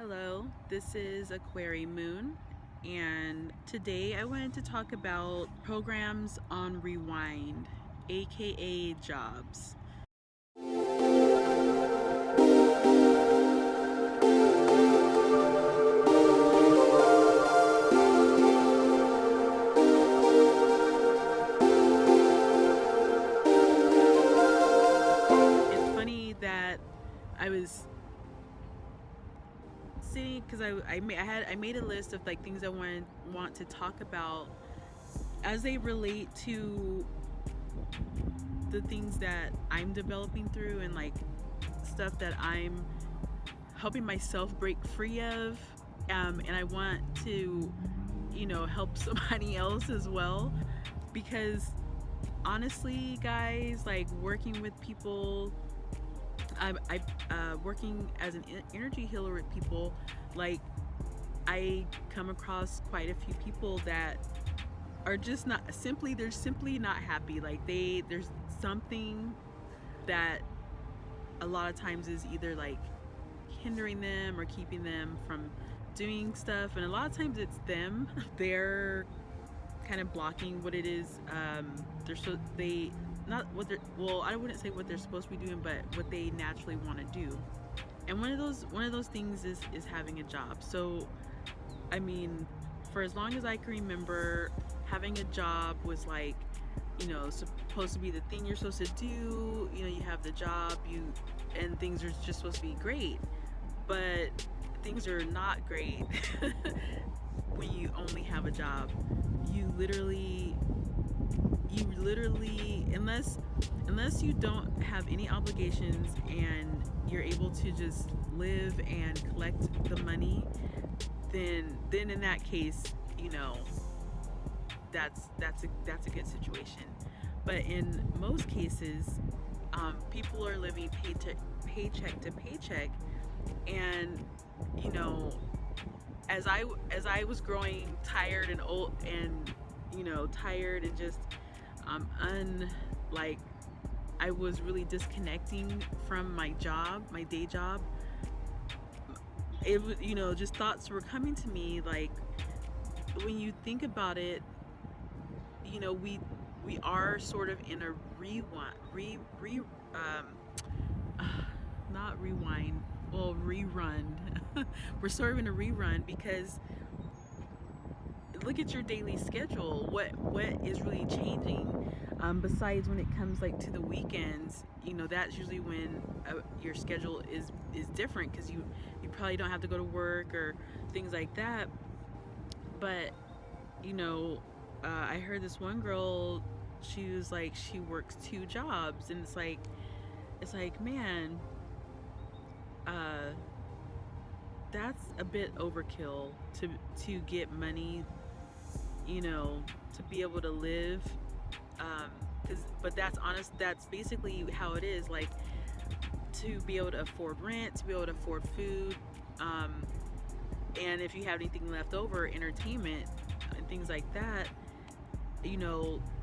Hello, this is Aquarii Moon, and today I wanted to talk about programs on rewind, aka jobs. It's funny that I was sitting because I made a list of like things I want to talk about as they relate to the things that I'm developing through and like stuff that I'm helping myself break free of, and I want to help somebody else as well, because honestly guys, like working with people, I working as an energy healer with people, like I come across quite a few people that are just not simply, they're simply not happy. Like there's something that a lot of times is either like hindering them or keeping them from doing stuff, and a lot of times it's them. They're kind of blocking what it is, they not what they're, well, I wouldn't say what they're supposed to be doing, but what they naturally want to do. And one of those things is having a job. So I mean, for as long as I can remember, having a job was like, supposed to be the thing you're supposed to do. You have the job, and things are just supposed to be great. But things are not great when you only have a job. You literally, unless you don't have any obligations and you're able to just live and collect the money, then in that case, that's a good situation. But in most cases, people are living paycheck to paycheck, and as I was growing tired and old, and tired and just like I was really disconnecting from my job, my day job. It was, just thoughts were coming to me, like, when you think about it, we are sort of in a not rewind, well, rerun. We're sort of in a rerun, because look at your daily schedule. What is really changing, besides when it comes like to the weekends? That's usually when your schedule is different, because you probably don't have to go to work or things like that. But I heard this one girl, she was like, she works 2 jobs, and it's like, man, that's a bit overkill to get money, to be able to live. But that's basically how it is, like, to be able to afford rent, to be able to afford food, and if you have anything left over, entertainment and things like that,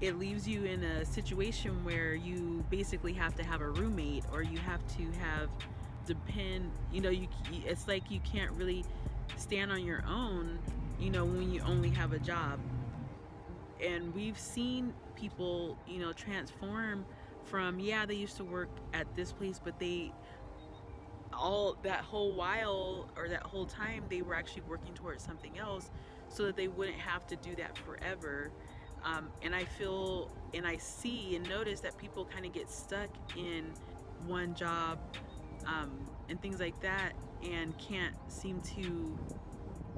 it leaves you in a situation where you basically have to have a roommate, or you have to have it's like you can't really stand on your own, when you only have a job. And we've seen people, transform from, yeah, they used to work at this place, but that whole while, or that whole time, they were actually working towards something else, so that they wouldn't have to do that forever. And I feel, and I see and notice that people kind of get stuck in one job, and things like that, and can't seem to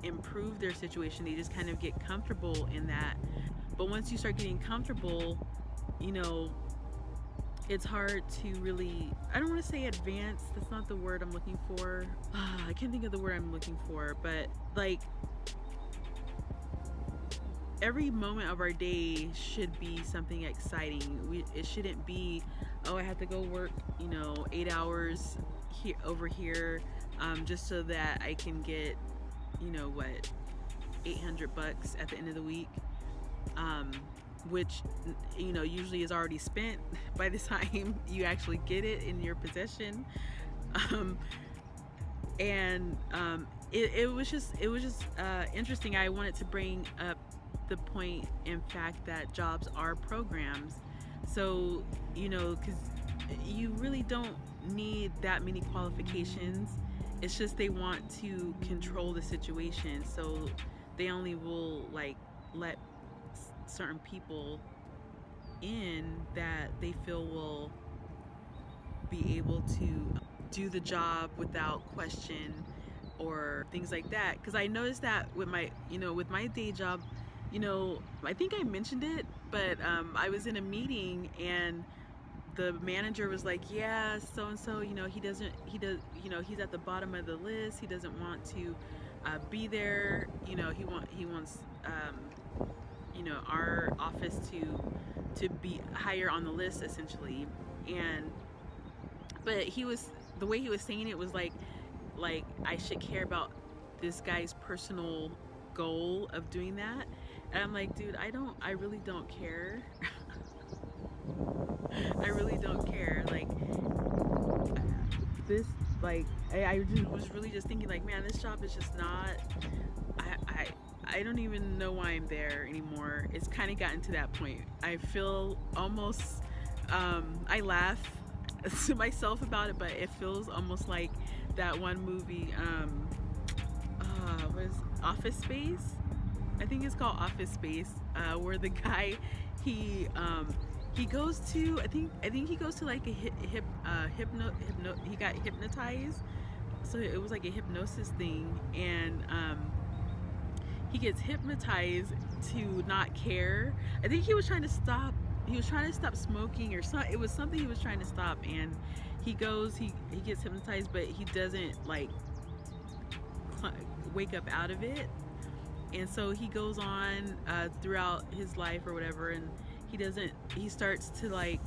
improve their situation. They just kind of get comfortable in that. But once you start getting comfortable, it's hard to really, I don't want to say advance, that's not the word I'm looking for. I can't think of the word I'm looking for, but like, every moment of our day should be something exciting. It shouldn't be, oh, I have to go work 8 hours over here, just so that I can get what, $800 at the end of the week, which usually is already spent by the time you actually get it in your possession. And it was just interesting. I wanted to bring up the point, in fact, that jobs are programs. So, you know, because you really don't need that many qualifications. It's just they want to control the situation, so they only will like let certain people in that they feel will be able to do the job without question or things like that. Because I noticed that with my, you know, with my day job, you know, I think I mentioned it, but I was in a meeting and the manager was like, yeah, so and so, you know, he does, you know, he's at the bottom of the list. He doesn't want to be there. You know, he wants, you know, our office to be higher on the list essentially. And but he was, the way he was saying it was like I should care about this guy's personal goal of doing that. And I'm like, dude, I really don't care. I really don't care. Like this, like I just was really just thinking like, man, this job is just not. I don't even know why I'm there anymore. It's kind of gotten to that point. I feel almost. I laugh to myself about it, but it feels almost like that one movie. What is Office Space? I think it's called Office Space, where the guy he he goes to, I think he goes to like a he got hypnotized, so it was like a hypnosis thing, and he gets hypnotized to not care. I think he was trying to stop, smoking or something. It was something he was trying to stop, and he gets hypnotized, but he doesn't like wake up out of it. And so he goes on throughout his life or whatever, and he starts to like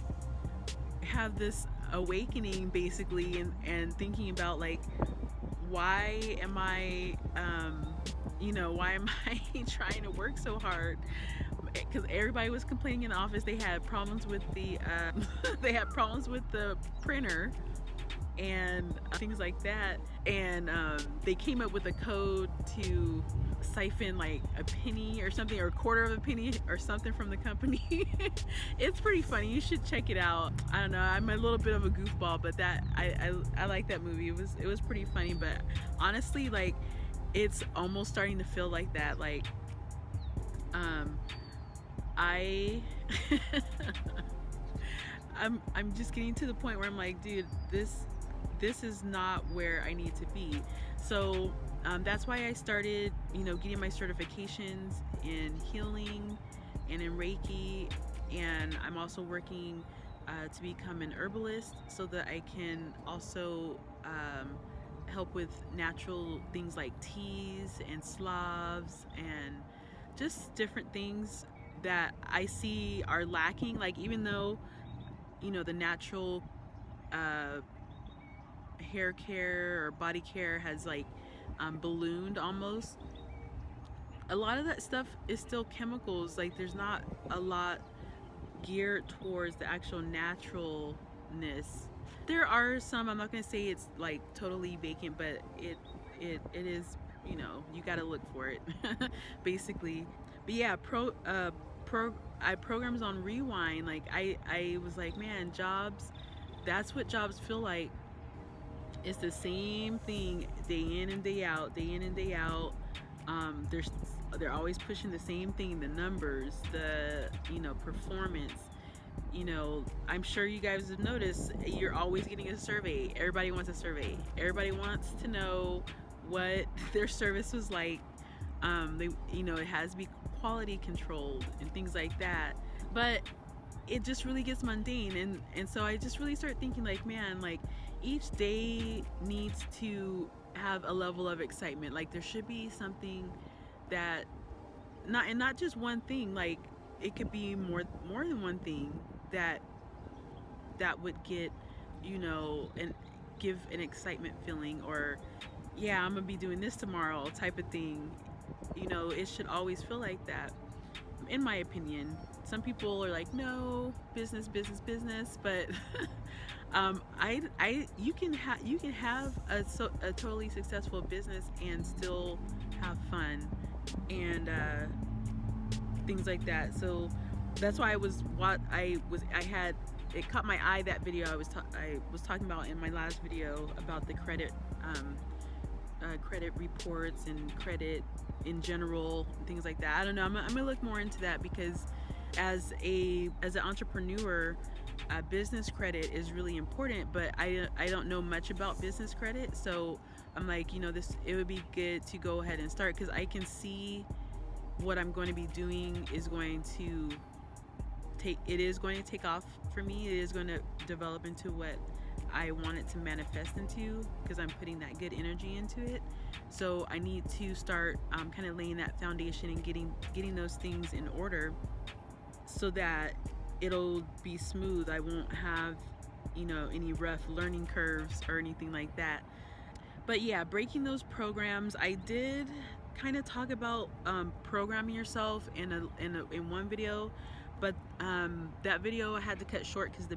have this awakening basically, and thinking about like, why am I you know, why am I trying to work so hard? Because everybody was complaining in the office. They had problems with the they had problems with the printer and things like that, and they came up with a code to siphon like a penny or something, or a quarter of a penny or something from the company. It's pretty funny. You should check it out. I don't know, I'm a little bit of a goofball, but that I like that movie. It was pretty funny. But honestly, like, it's almost starting to feel like that. Like I I'm just getting to the point where I'm like, dude, this is not where I need to be. So that's why I started, you know, getting my certifications in healing and in Reiki, and I'm also working to become an herbalist so that I can also help with natural things like teas and slavs and just different things that I see are lacking. Like, even though, you know, the natural hair care or body care has like ballooned almost, a lot of that stuff is still chemicals. Like, there's not a lot geared towards the actual naturalness. There are some, I'm not gonna say it's like totally vacant, but it is, you know, you gotta look for it basically. But yeah, I programs on rewind. Like, I was like, man, jobs, that's what jobs feel like. It's the same thing day in and day out, day in and day out. They're always pushing the same thing, the numbers, the, you know, performance. You know, I'm sure you guys have noticed, you're always getting a survey. Everybody wants a survey. Everybody wants to know what their service was like. They, you know, it has to be quality controlled and things like that. But it just really gets mundane, and so I just really start thinking like, man, like, each day needs to have a level of excitement. Like, there should be something that, not just one thing. Like, it could be more than one thing that would get, you know, and give an excitement feeling, or yeah, I'm gonna be doing this tomorrow type of thing. You know, it should always feel like that, in my opinion. some people are like, no, business, business, business, but you can have a totally successful business and still have fun and things like that. So that's why I had it caught my eye, that video I was talking about in my last video about the credit credit reports and credit in general, things like that. I don't know. I'm gonna look more into that, because as an entrepreneur, business credit is really important. But I don't know much about business credit, so I'm like, it would be good to go ahead and start, because I can see what I'm going to be doing is going to take off for me. It is going to develop into what I want it to manifest into, because I'm putting that good energy into it. So I need to start kind of laying that foundation and getting those things in order, so that it'll be smooth. I won't have any rough learning curves or anything like that. But yeah, breaking those programs, I did kind of talk about programming yourself in one video, but that video I had to cut short because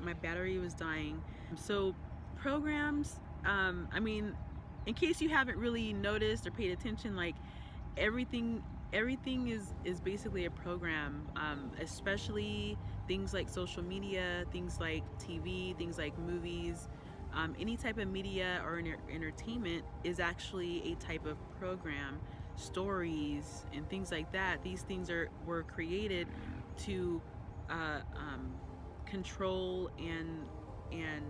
my battery was dying. So programs, I mean, in case you haven't really noticed or paid attention, like everything is basically a program, especially things like social media, things like TV, things like movies. Any type of media or entertainment is actually a type of program. Stories and things like that, these things were created to control and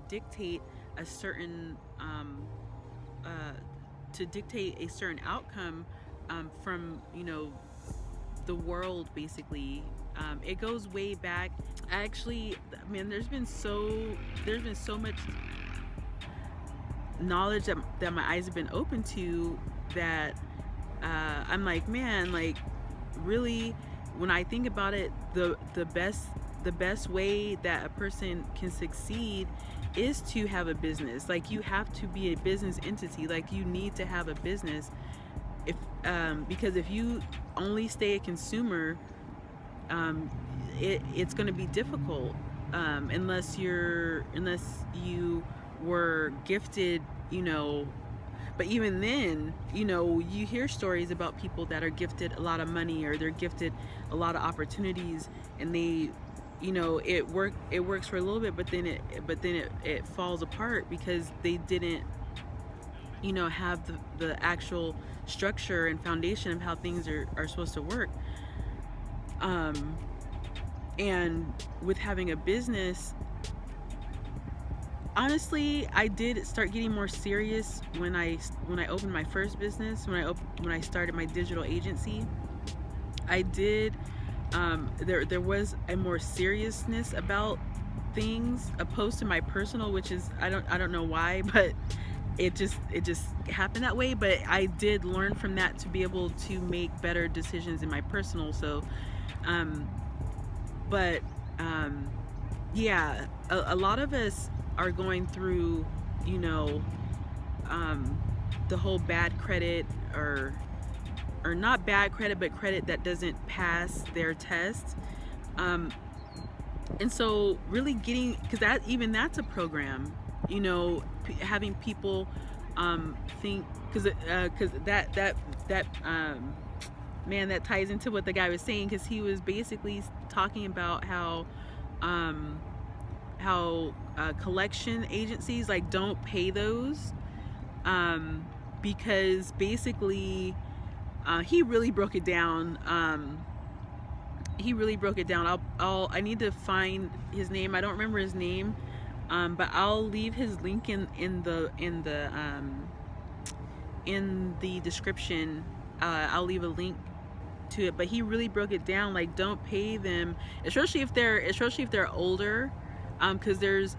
dictate a certain outcome from the world, basically. It goes way back. Actually, man, there's been so much knowledge that my eyes have been open to, that I'm like, man, like, really, when I think about it, the best way that a person can succeed is to have a business. Like, you have to be a business entity. Like, you need to have a business, because if you only stay a consumer, it's going to be difficult, unless you were gifted, but even then, you hear stories about people that are gifted a lot of money, or they're gifted a lot of opportunities, and they, it works for a little bit, but then it falls apart because they didn't, have the actual structure and foundation of how things are supposed to work. And with having a business, honestly, I did start getting more serious when I opened my first business, when I started my digital agency. I did, there was a more seriousness about things opposed to my personal, which is, I don't know why, but it just happened that way. But I did learn from that to be able to make better decisions in my personal. So yeah, a lot of us are going through, the whole bad credit, or not bad credit, but credit that doesn't pass their test. And so really because that's a program, having people think, because that man, that ties into what the guy was saying, because he was basically talking about how collection agencies, like, don't pay those, because basically he really broke it down. I need to find his name. I don't remember his name, but I'll leave his link in the description. I'll leave a link to it, but he really broke it down, like, don't pay them, especially if they're older, because there's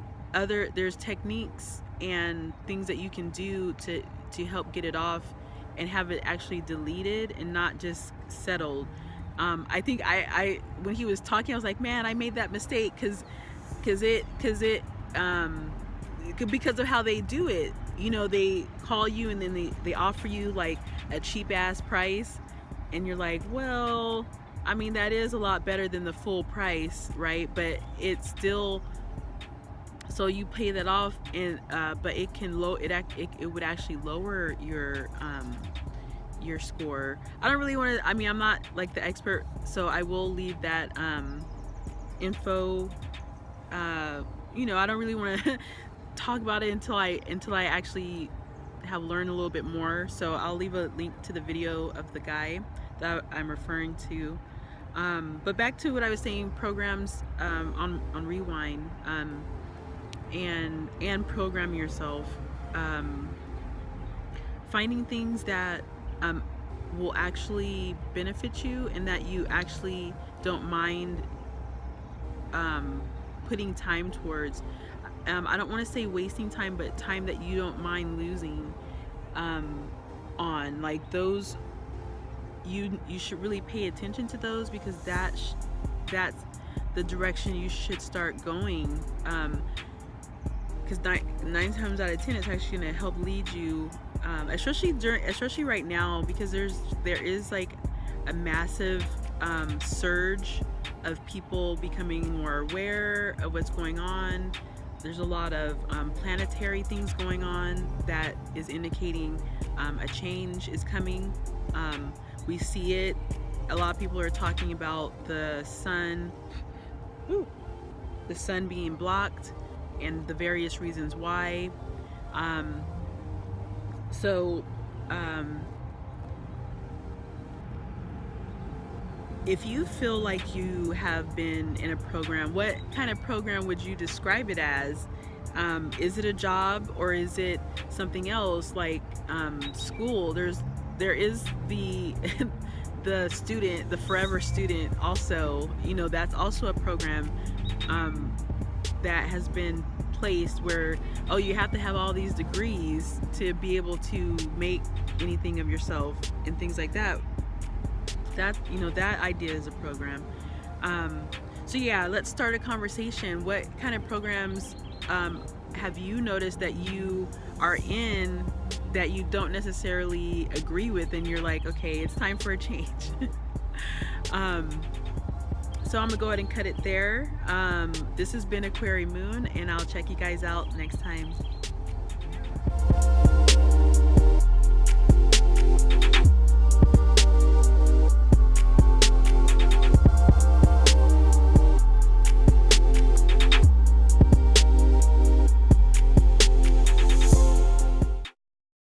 techniques and things that you can do to help get it off and have it actually deleted and not just settled. I think I when he was talking, I was like, man, I made that mistake, because of how they do it. They call you and then they offer you like a cheap ass price, and you're like, well, I mean, that is a lot better than the full price, right? But it's still, so you pay that off, and but it can it would actually lower your score. I don't really want to, I mean, I'm not like the expert, so I will leave that info, you know, I don't really want to talk about it until I actually have learned a little bit more. So I'll leave a link to the video of the guy that I'm referring to. But back to what I was saying, programs on Rewind, and program yourself, finding things that will actually benefit you and that you actually don't mind putting time towards. I don't want to say wasting time, but time that you don't mind losing on, like those. You should really pay attention to those, because that's the direction you should start going. Because nine times out of 10, it's actually going to help lead you, especially right now, because there is like a massive surge of people becoming more aware of what's going on. There's a lot of planetary things going on that is indicating a change is coming. We see it. A lot of people are talking about the sun being blocked and the various reasons why. If you feel like you have been in a program, what kind of program would you describe it as? Is it a job, or is it something else, like school? There is the the student, the forever student also, you know, that's also a program that has been placed where, oh, you have to have all these degrees to be able to make anything of yourself and things like that. That, you know, that idea is a program. So yeah, let's start a conversation. What kind of programs have you noticed that you are in that you don't necessarily agree with, and you're like, okay, it's time for a change? So I'm gonna go ahead and cut it there. This has been Aquarii Moon, and I'll check you guys out next time.